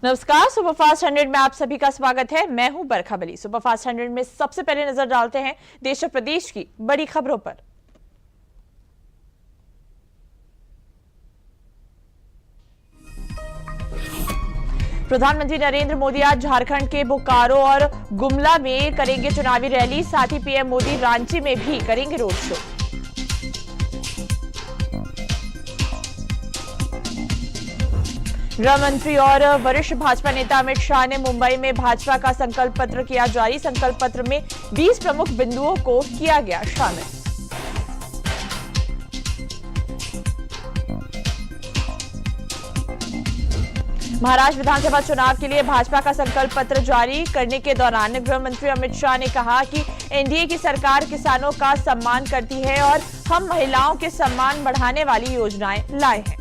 नमस्कार, सुपरफास्ट 100 में आप सभी का स्वागत है। मैं हूं बरखा बली। सुपरफास्ट 100 में सबसे पहले नजर डालते हैं देश और प्रदेश की बड़ी खबरों पर। प्रधानमंत्री नरेंद्र मोदी आज झारखंड के बोकारो और गुमला में करेंगे चुनावी रैली। साथ ही पीएम मोदी रांची में भी करेंगे रोड शो। गृह मंत्री और वरिष्ठ भाजपा नेता अमित शाह ने मुंबई में भाजपा का संकल्प पत्र किया जारी। संकल्प पत्र में 20 प्रमुख बिंदुओं को किया गया शामिल। महाराष्ट्र विधानसभा चुनाव के लिए भाजपा का संकल्प पत्र जारी करने के दौरान गृह मंत्री अमित शाह ने कहा कि एनडीए की सरकार किसानों का सम्मान करती है और हम महिलाओं के सम्मान बढ़ाने वाली योजनाएं लाए हैं।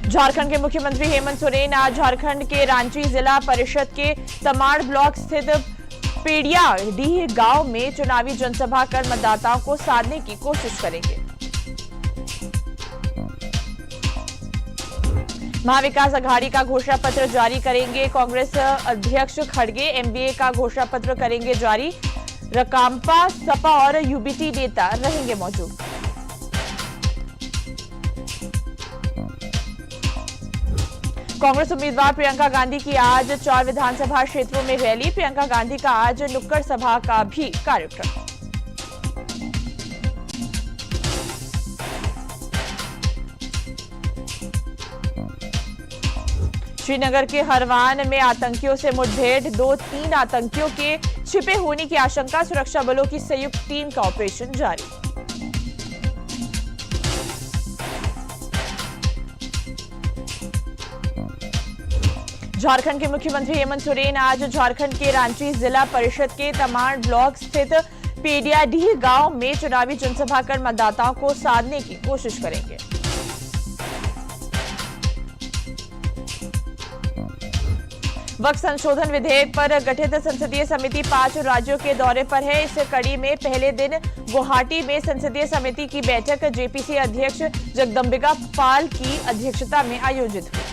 झारखंड के मुख्यमंत्री हेमंत सोरेन आज झारखंड के रांची जिला परिषद के तमाड़ ब्लॉक स्थित पेड़ियाडीह गांव में चुनावी जनसभा कर मतदाताओं को साधने की कोशिश करेंगे। महाविकास अघाड़ी का घोषणा पत्र जारी करेंगे कांग्रेस अध्यक्ष खड़गे। एमबीए का घोषणा पत्र करेंगे जारी। रकांपा, सपा और यूबीटी नेता रहेंगे मौजूद। कांग्रेस उम्मीदवार प्रियंका गांधी की आज 4 विधानसभा क्षेत्रों में रैली। प्रियंका गांधी का आज नुक्कड़ सभा का भी कार्यक्रम। श्रीनगर के हरवान में आतंकियों से मुठभेड़। 2-3 आतंकियों के छिपे होने की आशंका। सुरक्षा बलों की संयुक्त टीम का ऑपरेशन जारी। झारखंड के मुख्यमंत्री हेमंत सोरेन आज झारखंड के रांची जिला परिषद के तमाड़ ब्लॉक स्थित पेड़ियाडीह गांव में चुनावी जनसभा कर मतदाताओं को साधने की कोशिश करेंगे। वक्फ संशोधन विधेयक पर गठित संसदीय समिति 5 राज्यों के दौरे पर है। इस कड़ी में पहले दिन गुवाहाटी में संसदीय समिति की बैठक जेपीसी अध्यक्ष जगदंबिका पाल की अध्यक्षता में आयोजित हुई।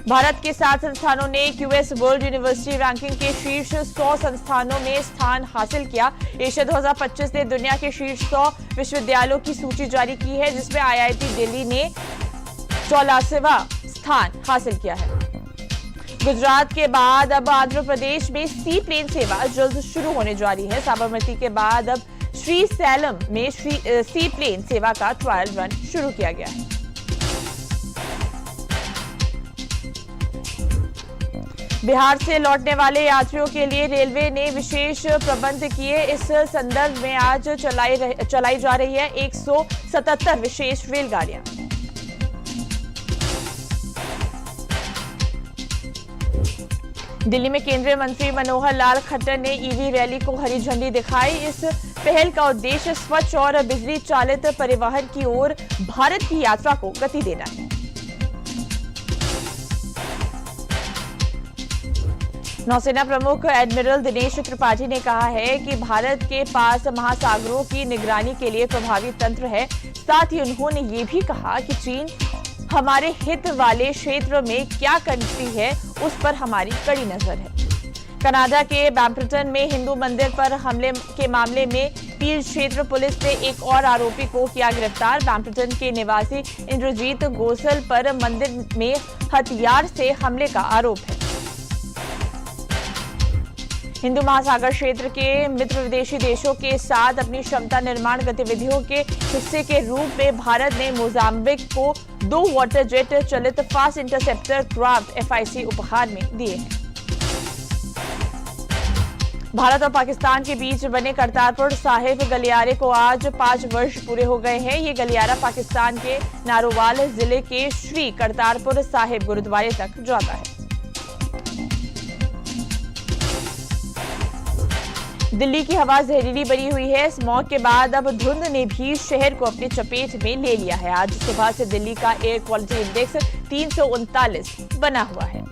भारत के 7 संस्थानों ने क्यूएस वर्ल्ड यूनिवर्सिटी रैंकिंग के शीर्ष 100 संस्थानों में स्थान हासिल किया। एशिया 2025 ने दुनिया के शीर्ष 100 विश्वविद्यालयों की सूची जारी की है, जिसमें आईआईटी दिल्ली ने 44वां स्थान हासिल किया है। गुजरात के बाद अब आंध्र प्रदेश में सी प्लेन सेवा जल्द शुरू होने जा रही है। साबरमती के बाद अब श्रीसैलम में सी प्लेन सेवा का ट्रायल रन शुरू किया गया है। बिहार से लौटने वाले यात्रियों के लिए रेलवे ने विशेष प्रबंध किए। इस संदर्भ में आज चलाई जा रही है 177 विशेष रेलगाड़ियां। दिल्ली में केंद्रीय मंत्री मनोहर लाल खट्टर ने ईवी रैली को हरी झंडी दिखाई। इस पहल का उद्देश्य स्वच्छ और बिजली चालित परिवहन की ओर भारत की यात्रा को गति देना है। नौसेना प्रमुख एडमिरल दिनेश त्रिपाठी ने कहा है कि भारत के पास महासागरों की निगरानी के लिए प्रभावी तंत्र है। साथ ही उन्होंने ये भी कहा कि चीन हमारे हित वाले क्षेत्र में क्या करती है, उस पर हमारी कड़ी नजर है। कनाडा के बैम्पटन में हिंदू मंदिर पर हमले के मामले में पीर क्षेत्र पुलिस ने एक और आरोपी को किया गिरफ्तार। बैम्पटन के निवासी इंद्रजीत गोसल पर मंदिर में हथियार से हमले का आरोप है। हिंदू महासागर क्षेत्र के मित्र विदेशी देशों के साथ अपनी क्षमता निर्माण गतिविधियों के हिस्से के रूप में भारत ने मोजाम्बिक को 2 वाटर जेट चलित फास्ट इंटरसेप्टर क्राफ्ट FIC उपहार में दिए हैं। भारत और पाकिस्तान के बीच बने करतारपुर साहिब गलियारे को आज 5 वर्ष पूरे हो गए हैं। ये गलियारा पाकिस्तान के नारोवाल जिले के श्री करतारपुर साहिब गुरुद्वारे तक जाता है। दिल्ली की हवा जहरीली बनी हुई है। स्मॉग के बाद अब धुंध ने भी शहर को अपनी चपेट में ले लिया है। आज सुबह से दिल्ली का एयर क्वालिटी इंडेक्स 339 बना हुआ है।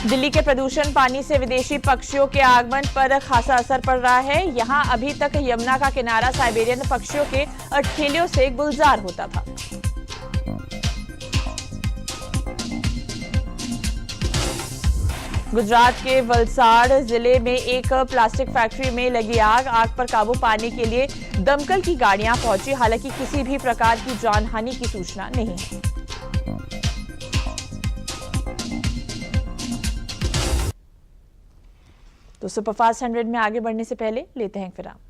दिल्ली के प्रदूषण पानी से विदेशी पक्षियों के आगमन पर खासा असर पड़ रहा है। यहां अभी तक यमुना का किनारा साइबेरियन पक्षियों के अठखेलियों से गुलजार होता था। गुजरात के वलसाड जिले में एक प्लास्टिक फैक्ट्री में लगी आग पर काबू पाने के लिए दमकल की गाड़ियां पहुंची। हालांकि किसी भी प्रकार की जानहानि की सूचना नहीं है। तो सुपरफास्ट 100 में आगे बढ़ने से पहले लेते हैं विराम।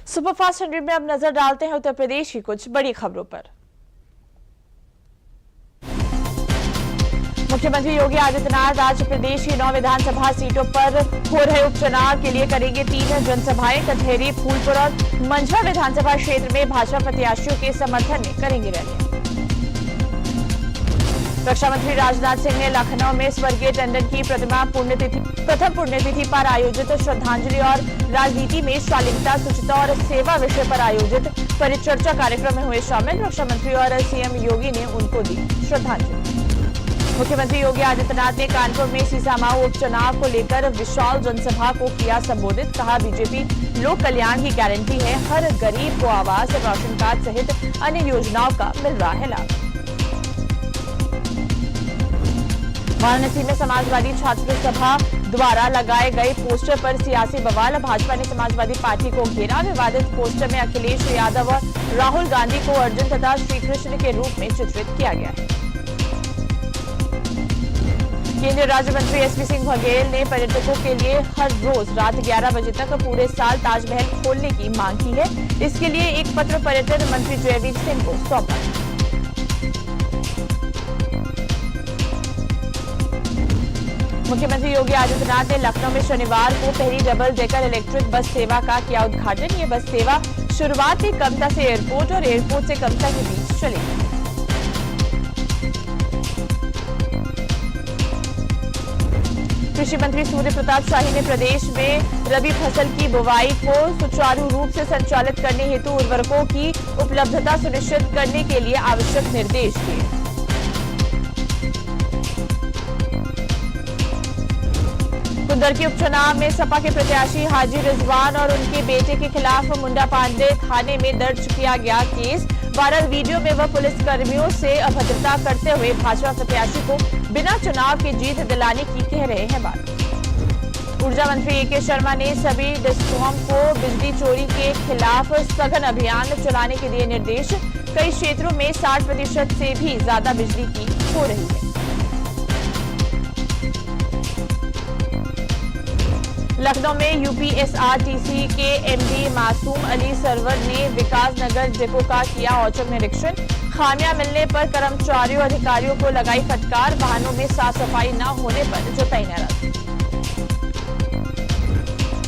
सुपरफास्ट 100 में अब नजर डालते हैं उत्तर प्रदेश की कुछ बड़ी खबरों पर। मुख्यमंत्री योगी आदित्यनाथ आज प्रदेश की 9 विधानसभा सीटों पर हो रहे उपचुनाव के लिए करेंगे 3 जनसभाएं। कटहरी, फूलपुर और मंझा विधानसभा क्षेत्र में भाजपा प्रत्याशियों के समर्थन में करेंगे रैली। रक्षा मंत्री राजनाथ सिंह ने लखनऊ में स्वर्गीय टंडन की प्रथम पुण्यतिथि पर आयोजित श्रद्धांजलि और राजनीति में शालीनता, शुचिता और सेवा विषय पर आयोजित परिचर्चा कार्यक्रम में हुए शामिल। रक्षा मंत्री और सीएम योगी ने उनको दी श्रद्धांजलि। मुख्यमंत्री योगी आदित्यनाथ ने कानपुर में सीसामाऊ उपचुनाव को लेकर विशाल जनसभा को किया संबोधित। कहा, बीजेपी लोक कल्याण की गारंटी है, हर गरीब को आवास, राशन कार्ड सहित अन्य योजनाओं का मिल रहा है लाभ। वाराणसी में समाजवादी छात्र सभा द्वारा लगाए गए पोस्टर पर सियासी बवाल। भाजपा ने समाजवादी पार्टी को घेरा। विवादित पोस्टर में अखिलेश यादव और राहुल गांधी को अर्जुन तथा श्रीकृष्ण के रूप में चित्रित किया गया है। केंद्रीय राज्य मंत्री एसपी सिंह बघेल ने पर्यटकों के लिए हर रोज रात 11 बजे तक पूरे साल ताजमहल खोलने की मांग की है। इसके लिए एक पत्र पर्यटन मंत्री जयवीर सिंह को सौंपा। मुख्यमंत्री योगी आदित्यनाथ ने लखनऊ में शनिवार को पहली डबल डेकर इलेक्ट्रिक बस सेवा का किया उद्घाटन। ये बस सेवा शुरुआत में कमता से एयरपोर्ट और एयरपोर्ट से कमता के बीच चलेगी। कृषि मंत्री सूर्य प्रताप शाही ने प्रदेश में रबी फसल की बुवाई को सुचारू रूप से संचालित करने हेतु उर्वरकों की उपलब्धता सुनिश्चित करने के लिए आवश्यक निर्देश दिए। कुंदर के उपचुनाव में सपा के प्रत्याशी हाजी रिजवान और उनके बेटे के खिलाफ मुंडा पांडे थाने में दर्ज किया गया केस। वायरल वीडियो में वह पुलिस कर्मियों से अभद्रता करते हुए भाजपा प्रत्याशी को बिना चुनाव की जीत दिलाने की कह रहे हैं बात। ऊर्जा मंत्री ए के शर्मा ने सभी डिस्कॉम को बिजली चोरी के खिलाफ सघन अभियान चलाने के दिए निर्देश। कई क्षेत्रों में 60% से भी ज्यादा बिजली की खो रही है। लखनऊ में यूपीएसआरटीसी के एमडी मासूम अली सरवर ने विकास नगर डिपो का किया औचक निरीक्षण। खामियां मिलने पर कर्मचारियों अधिकारियों को लगाई फटकार। वाहनों में साफ सफाई न होने पर जताई नाराजगी।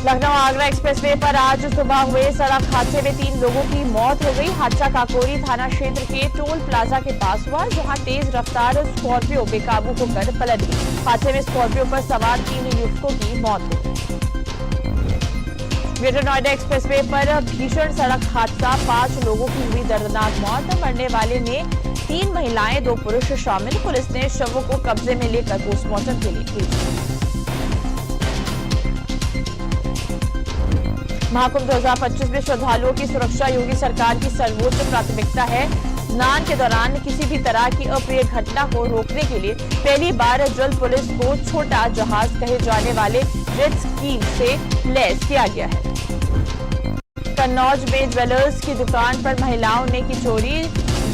लखनऊ आगरा एक्सप्रेसवे पर आज सुबह हुए सड़क हादसे में 3 लोगों की मौत हो गई। हादसा काकोरी थाना क्षेत्र के टोल प्लाजा के पास हुआ, जहां तेज रफ्तार स्कॉर्पियो बेकाबू होकर पलट गई। हादसे में स्कॉर्पियो पर सवार 3 युवकों की मौत हो गई। ग्रेटर नोएडा एक्सप्रेसवे पर भीषण सड़क हादसा, 5 लोगों की हुई दर्दनाक मौत। मरने वाले में 3 महिलाएं 2 पुरुष शामिल। पुलिस ने शवों को कब्जे में लेकर पोस्टमार्टम के लिए भेजा। महाकुंभ 2025 में श्रद्धालुओं की सुरक्षा योगी सरकार की सर्वोच्च प्राथमिकता है। स्नान के दौरान किसी भी तरह की अप्रिय घटना को रोकने के लिए पहली बार जल पुलिस को छोटा जहाज कहे जाने वाले जेट स्की से लैस किया गया है। कन्नौज में ज्वेलर्स की दुकान पर महिलाओं ने की चोरी।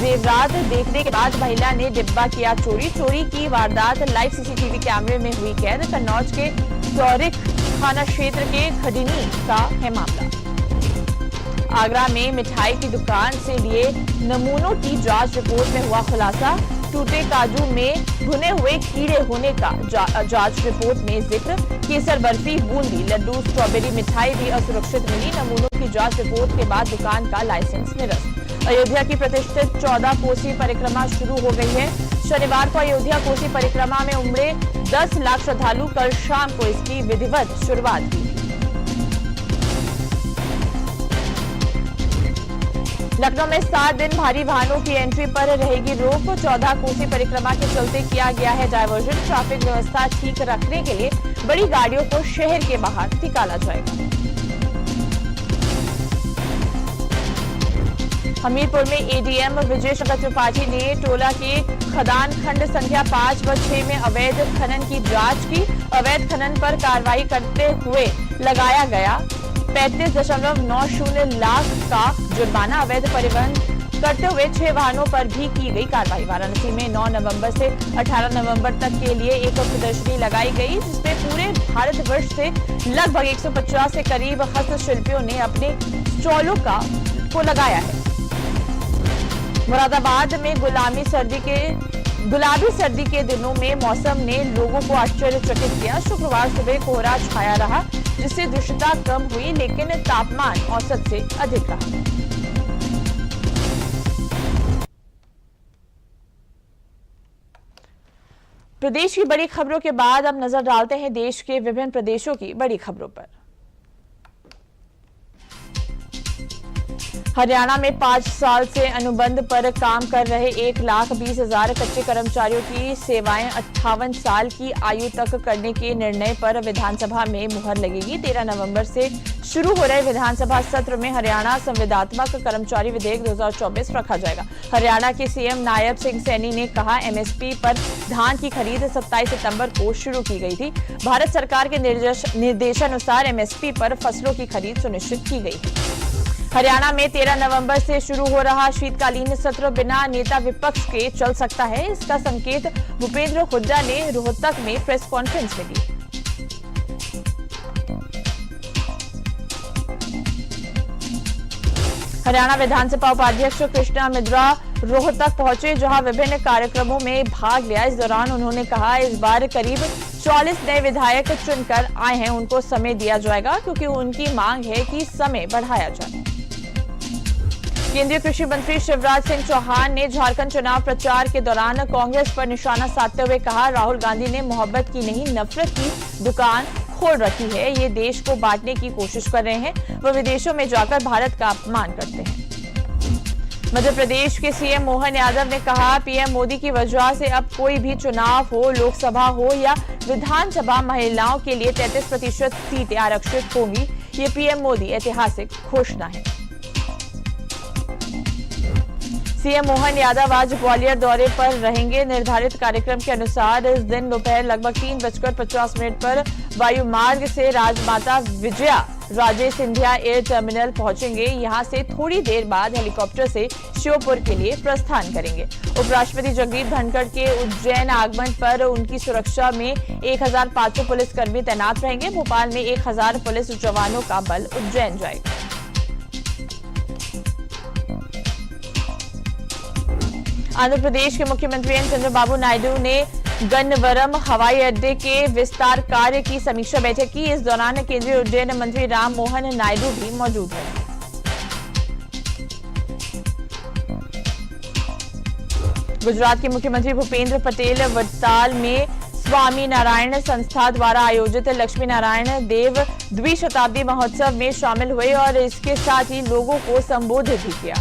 जेवरात देखने के बाद महिला ने डिब्बा किया चोरी। चोरी की वारदात लाइव सीसीटीवी कैमरे में हुई कैद। कन्नौज के सौरिक थाना क्षेत्र के खडिनी का है मामला। आगरा में मिठाई की दुकान से लिए नमूनों की जांच रिपोर्ट में हुआ खुलासा। टूटे काजू में भुने हुए कीड़े होने का जांच रिपोर्ट में जिक्र। केसर बर्फी, बूंदी, लड्डू, स्ट्रॉबेरी मिठाई भी असुरक्षित मिली। नमूनों की जांच रिपोर्ट के बाद दुकान का लाइसेंस निरस्त। अयोध्या की प्रतिष्ठित 14 कोसी परिक्रमा शुरू हो गई है। शनिवार को अयोध्या कोसी परिक्रमा में उमड़े 10 लाख श्रद्धालु कल शाम को इसकी विधिवत शुरुआत की। लखनऊ में 7 दिन भारी वाहनों की एंट्री पर रहेगी रोक। 14 कोसी परिक्रमा के चलते किया गया है डायवर्जन। ट्रैफिक व्यवस्था ठीक रखने के लिए बड़ी गाड़ियों को शहर के बाहर निकाला जाएगा। हमीरपुर में एडीएम विजय शंकर त्रिपाठी ने टोला के खदान खंड संख्या 5 व 6 में अवैध खनन की जांच की। अवैध खनन पर कार्रवाई करते हुए लगाया गया 35.90 लाख का जुर्माना। अवैध परिवहन करते हुए 6 वाहनों पर भी की गई कार्रवाई। वाराणसी में 9 नवंबर से 18 नवंबर तक के लिए एक प्रदर्शनी लगाई गई, जिसमें पूरे भारतवर्ष से लगभग 150 से करीब हस्तशिल्पियों ने अपने स्टॉलों को लगाया है। मुरादाबाद में गुलाबी सर्दी के दिनों में मौसम ने लोगों को आश्चर्यचकित किया। शुक्रवार सुबह कोहरा छाया रहा, जिससे दृश्यता कम हुई, लेकिन तापमान औसत से अधिक रहा। प्रदेश की बड़ी खबरों के बाद अब नजर डालते हैं देश के विभिन्न प्रदेशों की बड़ी खबरों पर। हरियाणा में 5 साल से अनुबंध पर काम कर रहे 1,20,000 कच्चे कर्मचारियों की सेवाएं 58 साल की आयु तक करने के निर्णय पर विधानसभा में मुहर लगेगी। 13 नवंबर से शुरू हो रहे विधानसभा सत्र में हरियाणा संविदात्मक कर्मचारी विधेयक 2024 रखा जाएगा। हरियाणा के सीएम नायब सिंह सैनी ने कहा, एमएसपी पर धान की खरीद 27 सितंबर को शुरू की गई थी। भारत सरकार के निर्देशानुसार एमएसपी पर फसलों की खरीद सुनिश्चित की गई है। हरियाणा में 13 नवंबर से शुरू हो रहा शीतकालीन सत्र बिना नेता विपक्ष के चल सकता है। इसका संकेत भूपेंद्र हुड्डा ने रोहतक में प्रेस कॉन्फ्रेंस में दी। हरियाणा विधानसभा उपाध्यक्ष कृष्णा मिद्रा रोहतक पहुंचे, जहां विभिन्न कार्यक्रमों में भाग लिया। इस दौरान उन्होंने कहा, इस बार करीब 40 नए विधायक चुनकर आए हैं, उनको समय दिया जाएगा क्योंकि उनकी मांग है कि समय बढ़ाया जाए। केंद्रीय कृषि मंत्री शिवराज सिंह चौहान ने झारखंड चुनाव प्रचार के दौरान कांग्रेस पर निशाना साधते हुए कहा, राहुल गांधी ने मोहब्बत की नहीं नफरत की दुकान खोल रखी है। ये देश को बांटने की कोशिश कर रहे हैं। वह विदेशों में जाकर भारत का अपमान करते हैं। मध्य प्रदेश के सीएम मोहन यादव ने कहा, पीएम मोदी की वजह से अब कोई भी चुनाव हो, लोकसभा हो या विधानसभा, महिलाओं के लिए 33% सीटें आरक्षित होंगी। ये पीएम मोदी ऐतिहासिक घोषणा है। सीएम मोहन यादव आज ग्वालियर दौरे पर रहेंगे। निर्धारित कार्यक्रम के अनुसार इस दिन दोपहर लगभग 3:50 पर वायु मार्ग से राजमाता विजया राजे सिंधिया एयर टर्मिनल पहुंचेंगे। यहां से थोड़ी देर बाद हेलीकॉप्टर से श्योपुर के लिए प्रस्थान करेंगे। उपराष्ट्रपति जगदीप धनखड़ के उज्जैन आगमन पर उनकी सुरक्षा में 1500 पुलिसकर्मी तैनात रहेंगे। भोपाल में 1000 पुलिस जवानों का बल उज्जैन जाएगा। आंध्र प्रदेश के मुख्यमंत्री एन चंद्रबाबू नायडू ने गन्नवरम हवाई अड्डे के विस्तार कार्य की समीक्षा बैठक की। इस दौरान केंद्रीय उड्डयन मंत्री राम मोहन नायडू भी मौजूद रहे। गुजरात के मुख्यमंत्री भूपेंद्र पटेल वडताल में स्वामी नारायण संस्था द्वारा आयोजित लक्ष्मी नारायण देव द्विशताब्दी महोत्सव में शामिल हुए और इसके साथ ही लोगों को संबोधित भी किया।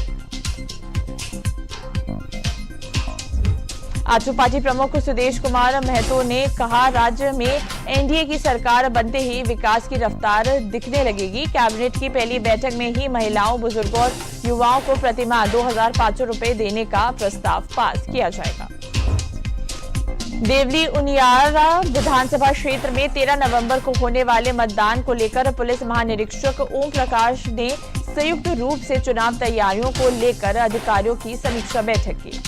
आजसू पार्टी प्रमुख सुदेश कुमार महतो ने कहा, राज्य में एनडीए की सरकार बनते ही विकास की रफ्तार दिखने लगेगी। कैबिनेट की पहली बैठक में ही महिलाओं, बुजुर्गों और युवाओं को प्रतिमाह 2,500 रुपए देने का प्रस्ताव पास किया जाएगा। देवली उनियारा विधानसभा क्षेत्र में 13 नवंबर को होने वाले मतदान को लेकर पुलिस महानिरीक्षक ओम प्रकाश ने संयुक्त रूप से चुनाव तैयारियों को लेकर अधिकारियों की समीक्षा बैठक की।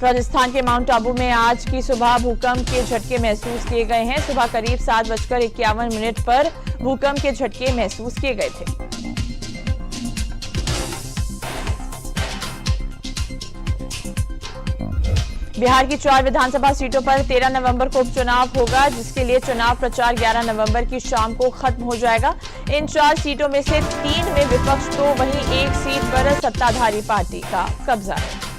राजस्थान के माउंट आबू में आज की सुबह भूकंप के झटके महसूस किए गए हैं। सुबह करीब 7:51 पर भूकंप के झटके महसूस किए गए थे। बिहार की 4 विधानसभा सीटों पर 13 नवंबर को उपचुनाव होगा, जिसके लिए चुनाव प्रचार 11 नवंबर की शाम को खत्म हो जाएगा। इन 4 सीटों में से 3 में विपक्ष तो वहीं एक सीट पर सत्ताधारी पार्टी का कब्जा है।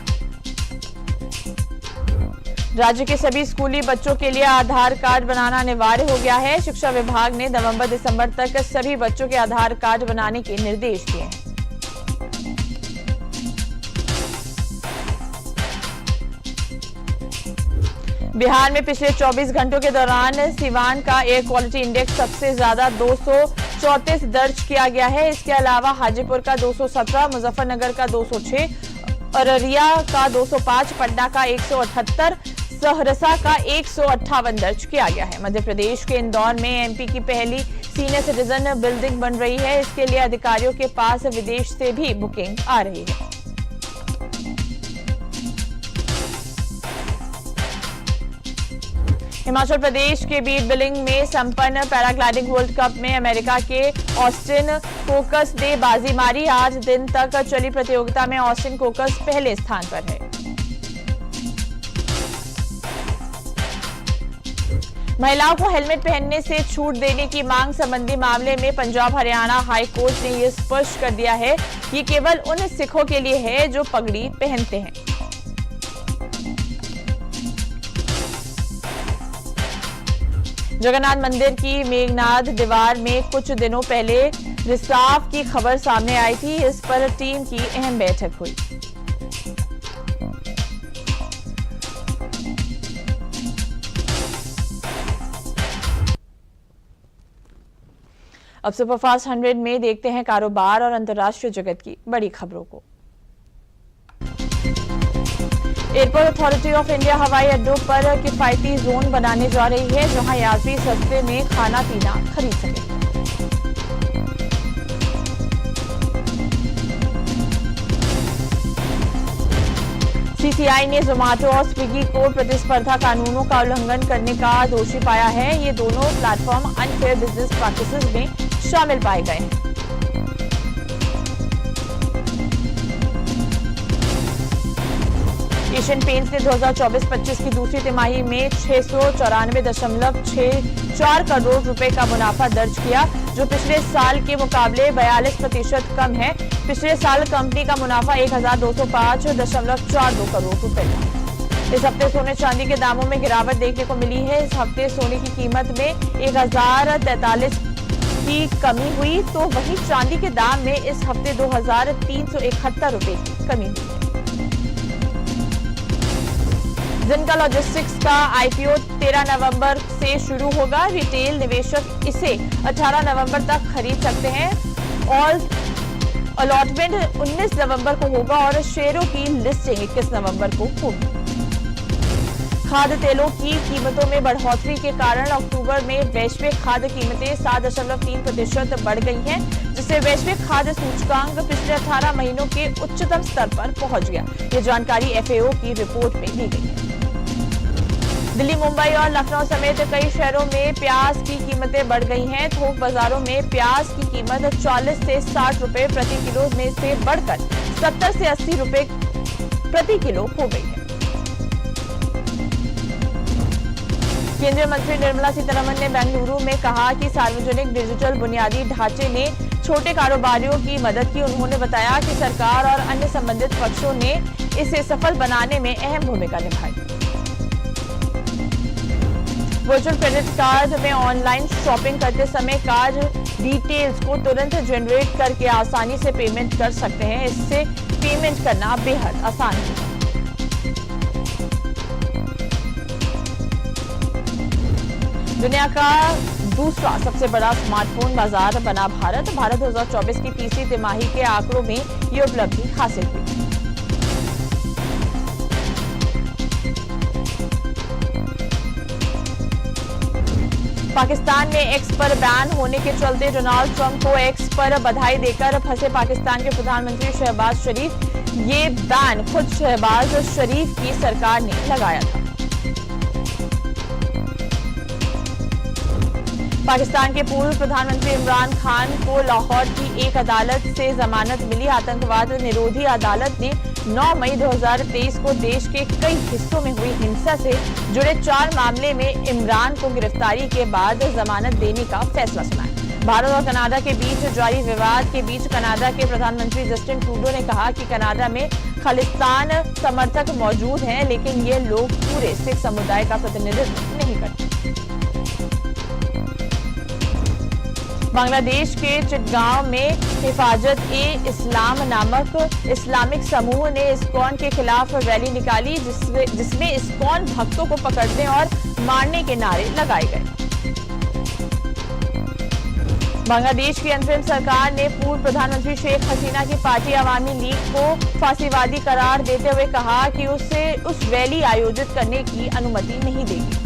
राज्य के सभी स्कूली बच्चों के लिए आधार कार्ड बनाना अनिवार्य हो गया है। शिक्षा विभाग ने नवंबर-दिसंबर तक सभी बच्चों के आधार कार्ड बनाने के निर्देश दिए हैं। बिहार में पिछले 24 घंटों के दौरान सिवान का एयर क्वालिटी इंडेक्स सबसे ज्यादा 234 दर्ज किया गया है। इसके अलावा हाजीपुर का 217, मुजफ्फरनगर का 206, अररिया का 205, पटना का 178, सहरसा का 158 दर्ज किया गया है। मध्य प्रदेश के इंदौर में एमपी की पहली सीनियर सिटीजन बिल्डिंग बन रही है। इसके लिए अधिकारियों के पास विदेश से भी बुकिंग आ रही है। हिमाचल प्रदेश के बीट बिलिंग में संपन्न पैराग्लाइडिंग वर्ल्ड कप में अमेरिका के ऑस्टिन कोकस ने बाजी मारी। 8 दिन तक चली प्रतियोगिता में ऑस्टिन कोकस पहले स्थान पर है। महिलाओं को हेलमेट पहनने से छूट देने की मांग संबंधी मामले में पंजाब हरियाणा हाई कोर्ट ने यह स्पष्ट कर दिया है कि ये केवल उन सिखों के लिए है जो पगड़ी पहनते हैं। जगन्नाथ मंदिर की मेघनाद दीवार में कुछ दिनों पहले रिसाव की खबर सामने आई थी। इस पर टीम की अहम बैठक हुई। अब सुपरफास्ट 100 में देखते हैं कारोबार और अंतर्राष्ट्रीय जगत की बड़ी खबरों को। एयरपोर्ट अथॉरिटी ऑफ इंडिया हवाई अड्डों पर किफायती जोन बनाने जा रही है, जहां यात्री सस्ते में खाना पीना खरीद सके। सीसीआई ने जोमेटो और स्विगी को प्रतिस्पर्धा कानूनों का उल्लंघन करने का दोषी पाया है। ये दोनों प्लेटफॉर्म अनफेयर बिजनेस प्रैक्टिसेस में शामिल पाए गए हैं। एशियन पेंट्स ने 2024-25 की दूसरी तिमाही में 694.64 करोड़ रुपए का मुनाफा दर्ज किया, जो पिछले साल के मुकाबले 42% कम है। पिछले साल कंपनी का मुनाफा 1,205.42 करोड़ रुपए था। इस हफ्ते सोने चांदी के दामों में गिरावट देखने को मिली है। इस हफ्ते सोने की कीमत में 1,043 की कमी हुई, तो वहीं चांदी के दाम में इस हफ्ते 2,371 रुपए की कमी हुई। जिनका लॉजिस्टिक्स का आईपीओ 13 नवंबर से शुरू होगा। रिटेल निवेशक इसे 18 नवंबर तक खरीद सकते हैं और अलॉटमेंट 19 नवंबर को होगा और शेयरों की लिस्टिंग 21 नवंबर को होगी। खाद्य तेलों की कीमतों में बढ़ोतरी के कारण अक्टूबर में वैश्विक खाद्य कीमतें 7.3% बढ़ गई हैं, जिससे वैश्विक खाद्य सूचकांक पिछले 18 महीनों के उच्चतम स्तर पर पहुंच गया। ये जानकारी एफएओ की रिपोर्ट में दी गई है। दिल्ली, मुंबई और लखनऊ समेत कई शहरों में प्याज की कीमतें बढ़ गई हैं। थोक बाजारों में प्याज की कीमत 40 से 60 रुपए प्रति किलो में से बढ़कर 70 से 80 रुपए प्रति किलो हो गई है। केंद्रीय मंत्री निर्मला सीतारमण ने बेंगलुरु में कहा कि सार्वजनिक डिजिटल बुनियादी ढांचे ने छोटे कारोबारियों की मदद की। उन्होंने बताया कि सरकार और अन्य संबंधित पक्षों ने इसे सफल बनाने में अहम भूमिका निभाई। वर्चुअल क्रेडिट कार्ड में ऑनलाइन शॉपिंग करते समय कार्ड डिटेल्स को तुरंत जनरेट करके आसानी से पेमेंट कर सकते हैं। इससे पेमेंट करना बेहद आसान होगा। दुनिया का दूसरा सबसे बड़ा स्मार्टफोन बाजार बना भारत। भारत 2024 की तीसरी तिमाही के आंकड़ों में ये उपलब्धि हासिल हुई। पाकिस्तान में एक्स पर बैन होने के चलते डोनाल्ड ट्रंप को एक्स पर बधाई देकर फंसे पाकिस्तान के प्रधानमंत्री शहबाज शरीफ। ये बैन खुद शहबाज शरीफ की सरकार ने लगाया था। पाकिस्तान के पूर्व प्रधानमंत्री इमरान खान को लाहौर की एक अदालत से जमानत मिली। आतंकवाद निरोधी अदालत ने 9 मई 2023 को देश के कई हिस्सों में हुई हिंसा से जुड़े 4 मामले में इमरान को गिरफ्तारी के बाद जमानत देने का फैसला सुनाया। भारत और कनाडा के बीच जारी विवाद के बीच कनाडा के प्रधानमंत्री जस्टिन ट्रूडो ने कहा कि कनाडा में खालिस्तान समर्थक मौजूद हैं, लेकिन ये लोग पूरे सिख समुदाय का प्रतिनिधित्व नहीं करते। बांग्लादेश के चिटगांव में हिफाजत-ए-इस्लाम नामक इस्लामिक समूह ने इस्कॉन के खिलाफ रैली निकाली, जिसमें इस्कॉन भक्तों को पकड़ने और मारने के नारे लगाए गए। बांग्लादेश की अंतरिम सरकार ने पूर्व प्रधानमंत्री शेख हसीना की पार्टी अवामी लीग को फांसीवादी करार देते हुए कहा कि उसे उस रैली आयोजित करने की अनुमति नहीं देगी।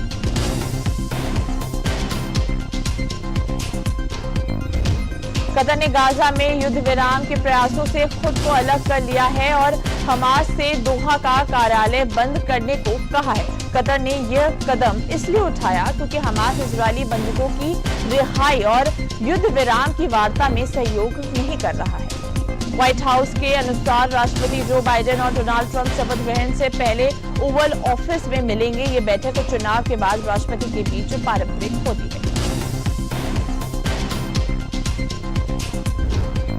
कतर ने गाजा में युद्ध विराम के प्रयासों से खुद को अलग कर लिया है और हमास से दोहा का कार्यालय बंद करने को कहा है। कतर ने यह कदम इसलिए उठाया क्योंकि हमास इजरायली बंधकों की रिहाई और युद्ध विराम की वार्ता में सहयोग नहीं कर रहा है। व्हाइट हाउस के अनुसार राष्ट्रपति जो बाइडेन और डोनाल्ड ट्रंप शपथ ग्रहण से पहले ओवल ऑफिस में मिलेंगे। ये बैठक चुनाव के बाद राष्ट्रपति के बीच पारंपरिक होती है।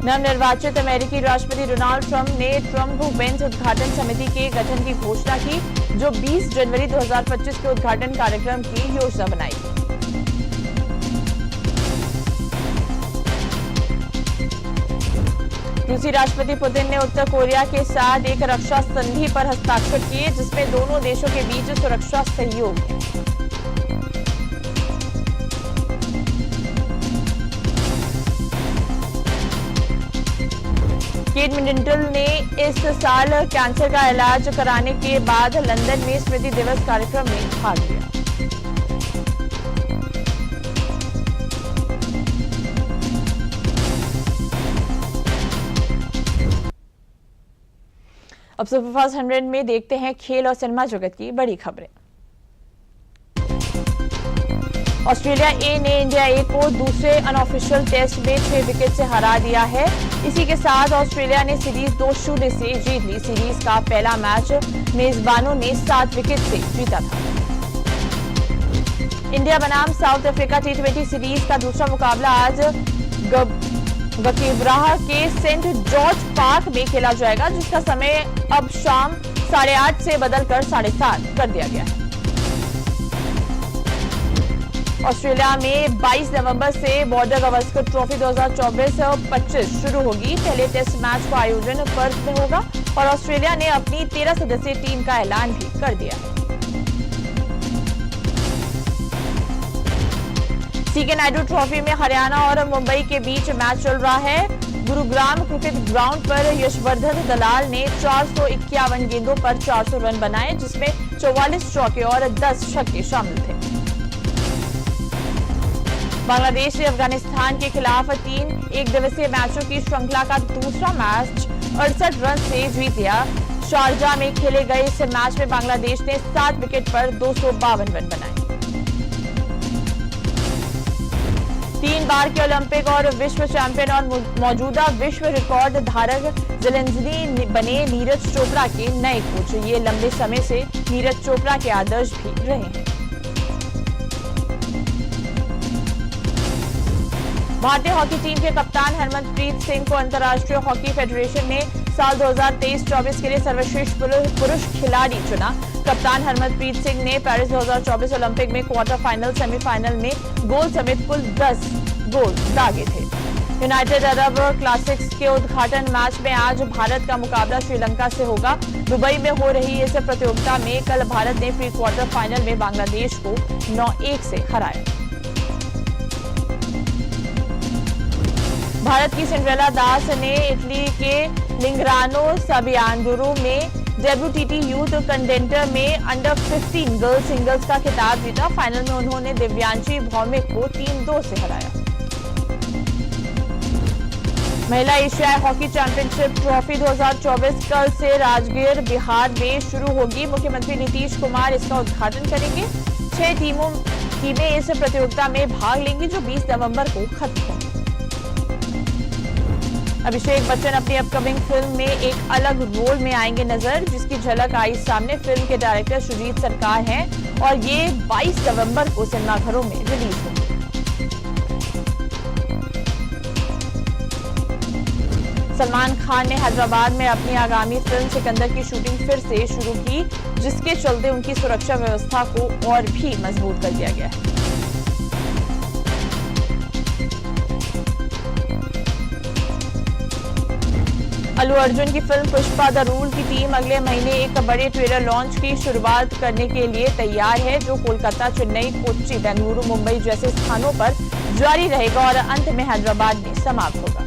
नवनिर्वाचित अमेरिकी राष्ट्रपति डोनाल्ड ट्रंप ने ट्रंप-वेंस उद्घाटन समिति के गठन की घोषणा की, जो 20 जनवरी 2025 के उद्घाटन कार्यक्रम की योजना बनाई। रूसी राष्ट्रपति पुतिन ने उत्तर कोरिया के साथ एक रक्षा संधि पर हस्ताक्षर किए, जिसमें दोनों देशों के बीच सुरक्षा सहयोग है। केट मिडलटन ने इस साल कैंसर का इलाज कराने के बाद लंदन में स्मृति दिवस कार्यक्रम में भाग लिया। अब सुपरफास्ट 100 में देखते हैं खेल और सिनेमा जगत की बड़ी खबरें। ऑस्ट्रेलिया ए ने इंडिया ए को दूसरे अनऑफिशियल टेस्ट में 6 विकेट से हरा दिया है। इसी के साथ ऑस्ट्रेलिया ने सीरीज 2-0 से जीत ली। सीरीज का पहला मैच मेजबानों ने 7 विकेट से जीता था। इंडिया बनाम साउथ अफ्रीका T20 सीरीज का दूसरा मुकाबला आज गकीब्राह के सेंट जॉर्ज पार्क में खेला जाएगा, जिसका समय अब शाम 8:30 से बदलकर 7:30 कर दिया गया है। ऑस्ट्रेलिया में 22 नवंबर से बॉर्डर गवस्कर ट्रॉफी 2024-25 शुरू होगी। पहले टेस्ट मैच का आयोजन पर्थ में होगा और ऑस्ट्रेलिया ने अपनी 13 सदस्यीय टीम का ऐलान भी कर दिया है। सीके नायडू ट्रॉफी में हरियाणा और मुंबई के बीच मैच चल रहा है। गुरुग्राम क्रिकेट ग्राउंड पर यशवर्धन दलाल ने 451 गेंदों पर 400 रन बनाए, जिसमें 44 चौके और 10 छक्के शामिल थे। बांग्लादेश ने अफगानिस्तान के खिलाफ 3 एकदिवसीय मैचों की श्रृंखला का दूसरा मैच 68 रन से जीत लिया। शारजाह में खेले गए इस मैच में बांग्लादेश ने 7 विकेट पर 252 रन बनाए। 3 बार के ओलंपिक और विश्व चैंपियन और मौजूदा विश्व रिकॉर्ड धारक जेलेंस्की बने नीरज चोपड़ा के नए कोच। ये लंबे समय से नीरज चोपड़ा के आदर्श भी रहे हैं। भारतीय हॉकी टीम के कप्तान हरमनप्रीत सिंह को अंतर्राष्ट्रीय हॉकी फेडरेशन ने साल 2023-24 के लिए सर्वश्रेष्ठ पुरुष खिलाड़ी चुना। कप्तान हरमनप्रीत सिंह ने पेरिस 2024 ओलंपिक में क्वार्टर फाइनल, सेमीफाइनल में गोल समेत कुल 10 गोल दागे थे। यूनाइटेड अरब क्लासिक्स के उद्घाटन मैच में आज भारत का मुकाबला श्रीलंका से होगा। दुबई में हो रही इस प्रतियोगिता में कल भारत ने प्री क्वार्टर फाइनल में बांग्लादेश को 9-1 से हराया। भारत की सिंड्रेला दास ने इटली के लिंग्रानो सबियांडुरो में WTT यूथ कंटेंटर में अंडर 15 गर्ल्स सिंगल्स का खिताब जीता। फाइनल में उन्होंने दिव्यांशी भौमिक को 3-2 से हराया। महिला एशियाई हॉकी चैंपियनशिप ट्रॉफी 2024 कल से राजगीर बिहार में शुरू होगी। मुख्यमंत्री नीतीश कुमार इसका उद्घाटन करेंगे। 6 टीमें इस प्रतियोगिता में भाग लेंगी जो 20 नवंबर को खत्म होगी। अभिषेक बच्चन अपनी अपकमिंग फिल्म में एक अलग रोल में आएंगे नजर, जिसकी झलक आई सामने। फिल्म के डायरेक्टर सुजीत सरकार हैं और ये 22 नवंबर को सिनेमाघरों में रिलीज होगी। सलमान खान ने हैदराबाद में अपनी आगामी फिल्म सिकंदर की शूटिंग फिर से शुरू की, जिसके चलते उनकी सुरक्षा व्यवस्था को और भी मजबूत कर दिया गया है। अल्लू अर्जुन की फिल्म पुष्पा द रूल की टीम अगले महीने एक बड़े ट्रेलर लॉन्च की शुरुआत करने के लिए तैयार है, जो कोलकाता, चेन्नई, कोच्चि, बेंगलुरु, मुंबई जैसे स्थानों पर जारी रहेगा और अंत में हैदराबाद में समाप्त होगा।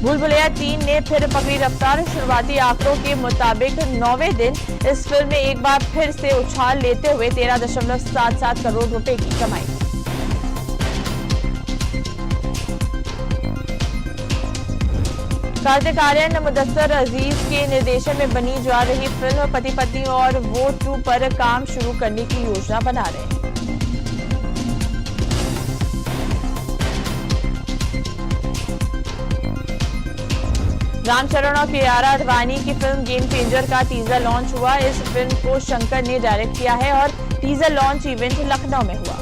भूल भुलैया 3 ने फिर पकड़ी रफ्तार। शुरुआती आंकड़ों के मुताबिक 9वें दिन इस फिल्म में एक बार फिर से उछाल लेते हुए 13.77 करोड़ रुपए की कमाई। कार्तिक आर्यन मुदस्सर अजीज के निर्देशन में बनी जा रही फिल्म पति पत्नी और वो 2 पर काम शुरू करने की योजना बना रहे हैं। रामचरण और कियारा आडवाणी की फिल्म गेम चेंजर का टीजर लॉन्च हुआ। इस फिल्म को शंकर ने डायरेक्ट किया है और टीजर लॉन्च इवेंट लखनऊ में हुआ।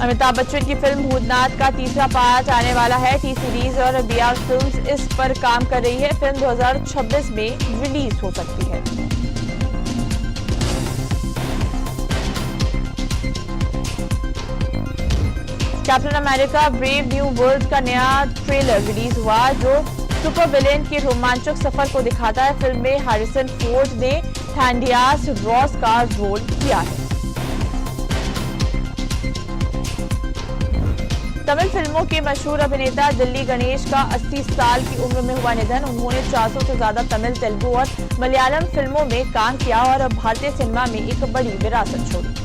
अमिताभ बच्चन की फिल्म भूतनाथ का तीसरा पार्ट आने वाला है। टी सीरीज और BR फिल्म्स इस पर काम कर रही है। फिल्म 2026 में रिलीज हो सकती है। Captain America brave new world का नया ट्रेलर रिलीज हुआ, जो सुपर विलेन के रोमांचक सफर को दिखाता है। फिल्म में हैरिसन फोर्ड ने थैंडियास रॉस का रोल किया है। तमिल फिल्मों के मशहूर अभिनेता दिल्ली गणेश का 80 साल की उम्र में हुआ निधन। उन्होंने 400 से ज्यादा तमिल, तेलुगु और मलयालम फिल्मों में काम किया और भारतीय सिनेमा में एक बड़ी विरासत छोड़ी।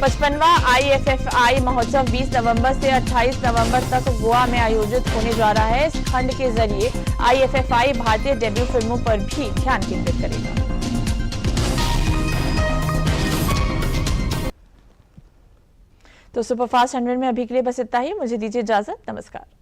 55वां IFFI महोत्सव 20 नवंबर से 28 नवंबर तक गोवा में आयोजित होने जा रहा है। इस खंड के जरिए IFFI भारतीय डेब्यू फिल्मों पर भी ध्यान केंद्रित करेगा। तो सुपरफास्ट 100 में अभी के लिए बस इतना ही। मुझे दीजिए इजाजत। नमस्कार।